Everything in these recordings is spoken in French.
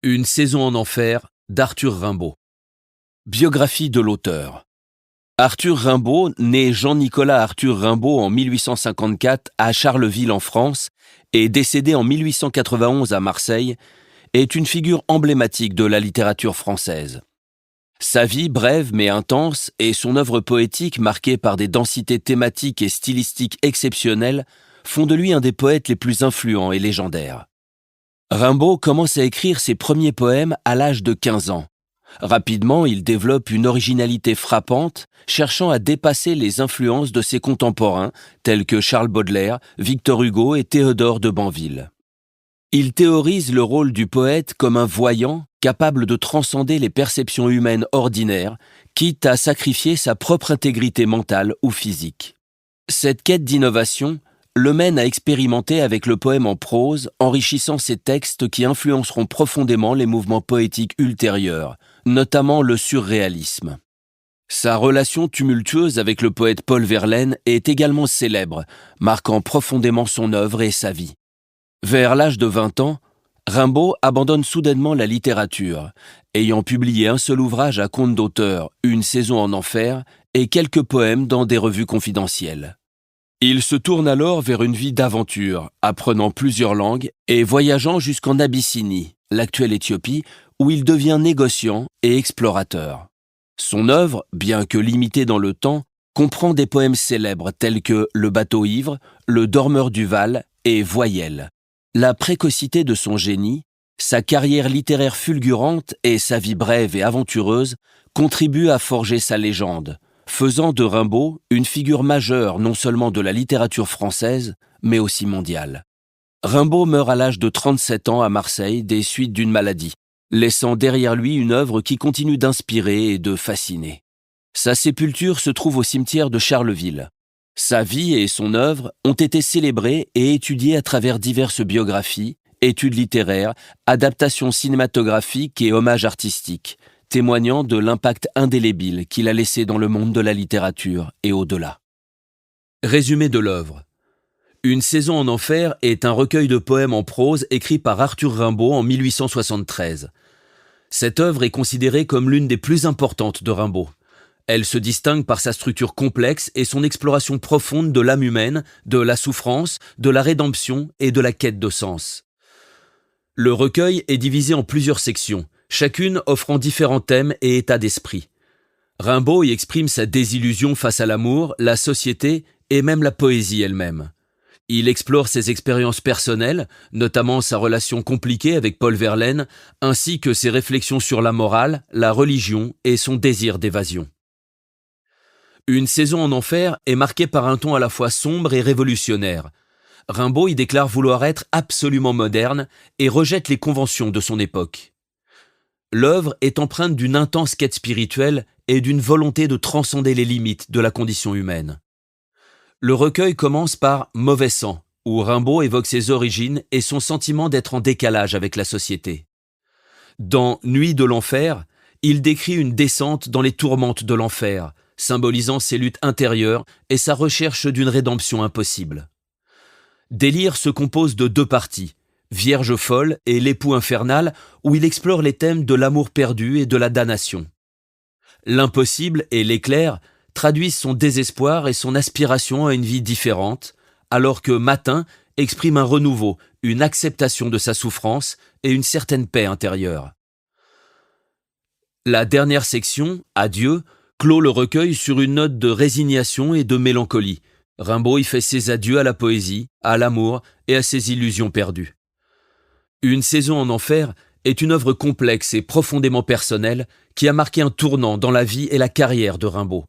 Une saison en enfer d'Arthur Rimbaud. Biographie de l'auteur. Arthur Rimbaud, né Jean-Nicolas Arthur Rimbaud en 1854 à Charleville en France et décédé en 1891 à Marseille, est une figure emblématique de la littérature française. Sa vie brève mais intense et son œuvre poétique marquée par des densités thématiques et stylistiques exceptionnelles font de lui un des poètes les plus influents et légendaires. Rimbaud commence à écrire ses premiers poèmes à l'âge de 15 ans. Rapidement, il développe une originalité frappante, cherchant à dépasser les influences de ses contemporains, tels que Charles Baudelaire, Victor Hugo et Théodore de Banville. Il théorise le rôle du poète comme un voyant capable de transcender les perceptions humaines ordinaires, quitte à sacrifier sa propre intégrité mentale ou physique. Cette quête d'innovation le mène à expérimenter avec le poème en prose, enrichissant ses textes qui influenceront profondément les mouvements poétiques ultérieurs, notamment le surréalisme. Sa relation tumultueuse avec le poète Paul Verlaine est également célèbre, marquant profondément son œuvre et sa vie. Vers l'âge de 20 ans, Rimbaud abandonne soudainement la littérature, ayant publié un seul ouvrage à compte d'auteur, Une saison en enfer, et quelques poèmes dans des revues confidentielles. Il se tourne alors vers une vie d'aventure, apprenant plusieurs langues et voyageant jusqu'en Abyssinie, l'actuelle Éthiopie, où il devient négociant et explorateur. Son œuvre, bien que limitée dans le temps, comprend des poèmes célèbres tels que Le bateau ivre, Le dormeur du Val et Voyelle. La précocité de son génie, sa carrière littéraire fulgurante et sa vie brève et aventureuse contribuent à forger sa légende, faisant de Rimbaud une figure majeure non seulement de la littérature française, mais aussi mondiale. Rimbaud meurt à l'âge de 37 ans à Marseille des suites d'une maladie, laissant derrière lui une œuvre qui continue d'inspirer et de fasciner. Sa sépulture se trouve au cimetière de Charleville. Sa vie et son œuvre ont été célébrées et étudiées à travers diverses biographies, études littéraires, adaptations cinématographiques et hommages artistiques, témoignant de l'impact indélébile qu'il a laissé dans le monde de la littérature et au-delà. Résumé de l'œuvre. Une saison en enfer est un recueil de poèmes en prose écrit par Arthur Rimbaud en 1873. Cette œuvre est considérée comme l'une des plus importantes de Rimbaud. Elle se distingue par sa structure complexe et son exploration profonde de l'âme humaine, de la souffrance, de la rédemption et de la quête de sens. Le recueil est divisé en plusieurs sections, chacune offrant différents thèmes et états d'esprit. Rimbaud y exprime sa désillusion face à l'amour, la société et même la poésie elle-même. Il explore ses expériences personnelles, notamment sa relation compliquée avec Paul Verlaine, ainsi que ses réflexions sur la morale, la religion et son désir d'évasion. Une saison en enfer est marquée par un ton à la fois sombre et révolutionnaire. Rimbaud y déclare vouloir être absolument moderne et rejette les conventions de son époque. L'œuvre est empreinte d'une intense quête spirituelle et d'une volonté de transcender les limites de la condition humaine. Le recueil commence par Mauvais sang, où Rimbaud évoque ses origines et son sentiment d'être en décalage avec la société. Dans Nuit de l'enfer, il décrit une descente dans les tourmentes de l'enfer, symbolisant ses luttes intérieures et sa recherche d'une rédemption impossible. Délire se compose de 2 parties, Vierge folle et L'époux infernal, où il explore les thèmes de l'amour perdu et de la damnation. L'impossible et l'éclair traduisent son désespoir et son aspiration à une vie différente, alors que Matin exprime un renouveau, une acceptation de sa souffrance et une certaine paix intérieure. La dernière section, Adieu, clôt le recueil sur une note de résignation et de mélancolie. Rimbaud y fait ses adieux à la poésie, à l'amour et à ses illusions perdues. Une saison en enfer est une œuvre complexe et profondément personnelle qui a marqué un tournant dans la vie et la carrière de Rimbaud.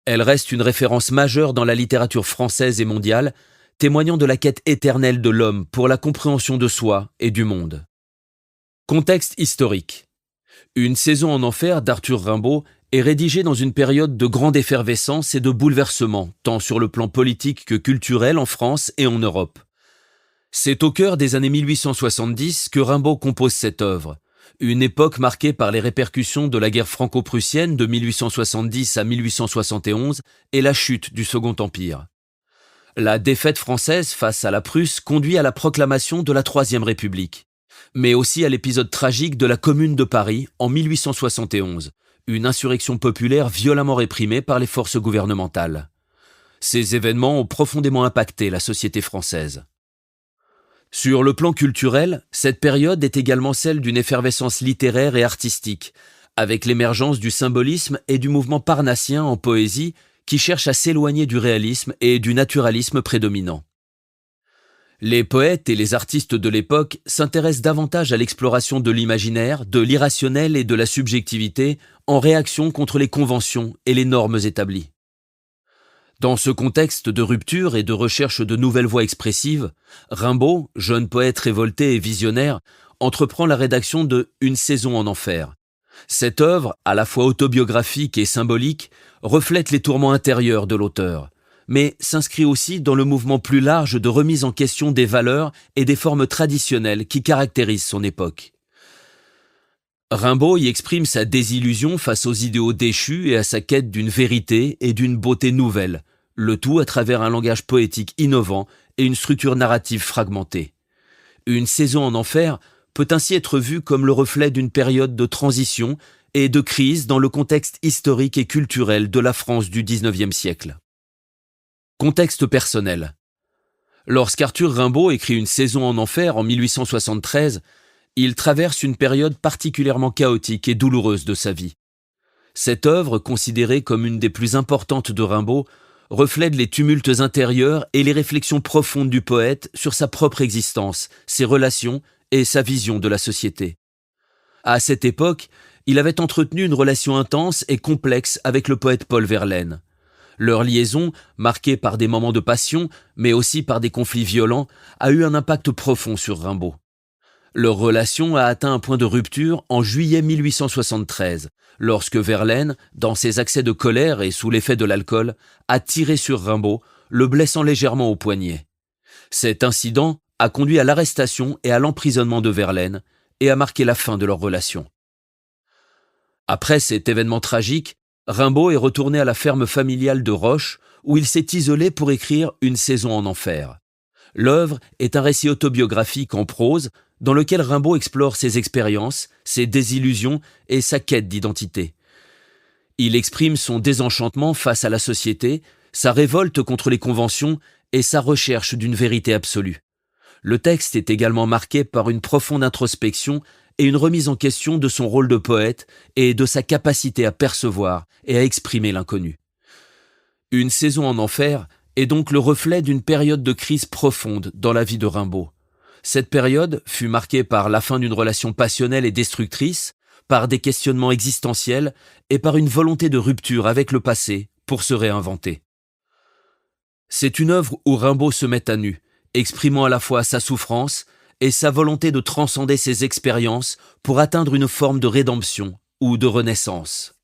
Elle reste une référence majeure dans la littérature française et mondiale, témoignant de la quête éternelle de l'homme pour la compréhension de soi et du monde. Contexte historique. Une saison en enfer d'Arthur Rimbaud est rédigée dans une période de grande effervescence et de bouleversement, tant sur le plan politique que culturel en France et en Europe. C'est au cœur des années 1870 que Rimbaud compose cette œuvre, une époque marquée par les répercussions de la guerre franco-prussienne de 1870 à 1871 et la chute du Second Empire. La défaite française face à la Prusse conduit à la proclamation de la Troisième République. mais aussi à l'épisode tragique de la Commune de Paris en 1871, une insurrection populaire violemment réprimée par les forces gouvernementales. Ces événements ont profondément impacté la société française. Sur le plan culturel, cette période est également celle d'une effervescence littéraire et artistique, avec l'émergence du symbolisme et du mouvement parnassien en poésie qui cherche à s'éloigner du réalisme et du naturalisme prédominant. Les poètes et les artistes de l'époque s'intéressent davantage à l'exploration de l'imaginaire, de l'irrationnel et de la subjectivité en réaction contre les conventions et les normes établies. Dans ce contexte de rupture et de recherche de nouvelles voies expressives, Rimbaud, jeune poète révolté et visionnaire, entreprend la rédaction de Une saison en enfer. Cette œuvre, à la fois autobiographique et symbolique, reflète les tourments intérieurs de l'auteur, mais s'inscrit aussi dans le mouvement plus large de remise en question des valeurs et des formes traditionnelles qui caractérisent son époque. Rimbaud y exprime sa désillusion face aux idéaux déchus et à sa quête d'une vérité et d'une beauté nouvelle, le tout à travers un langage poétique innovant et une structure narrative fragmentée. Une saison en enfer peut ainsi être vue comme le reflet d'une période de transition et de crise dans le contexte historique et culturel de la France du XIXe siècle. Contexte personnel. Lorsqu'Arthur Rimbaud écrit Une saison en enfer en 1873, il traverse une période particulièrement chaotique et douloureuse de sa vie. Cette œuvre, considérée comme une des plus importantes de Rimbaud, reflète les tumultes intérieurs et les réflexions profondes du poète sur sa propre existence, ses relations et sa vision de la société. À cette époque, il avait entretenu une relation intense et complexe avec le poète Paul Verlaine. Leur liaison, marquée par des moments de passion, mais aussi par des conflits violents, a eu un impact profond sur Rimbaud. Leur relation a atteint un point de rupture en juillet 1873, lorsque Verlaine, dans ses accès de colère et sous l'effet de l'alcool, a tiré sur Rimbaud, le blessant légèrement au poignet. Cet incident a conduit à l'arrestation et à l'emprisonnement de Verlaine et a marqué la fin de leur relation. Après cet événement tragique, Rimbaud est retourné à la ferme familiale de Roche, où il s'est isolé pour écrire Une saison en enfer. L'œuvre est un récit autobiographique en prose, dans lequel Rimbaud explore ses expériences, ses désillusions et sa quête d'identité. Il exprime son désenchantement face à la société, sa révolte contre les conventions et sa recherche d'une vérité absolue. Le texte est également marqué par une profonde introspection et une remise en question de son rôle de poète et de sa capacité à percevoir et à exprimer l'inconnu. Une saison en enfer est donc le reflet d'une période de crise profonde dans la vie de Rimbaud. Cette période fut marquée par la fin d'une relation passionnelle et destructrice, par des questionnements existentiels et par une volonté de rupture avec le passé pour se réinventer. C'est une œuvre où Rimbaud se met à nu, exprimant à la fois sa souffrance et sa volonté de transcender ses expériences pour atteindre une forme de rédemption ou de renaissance.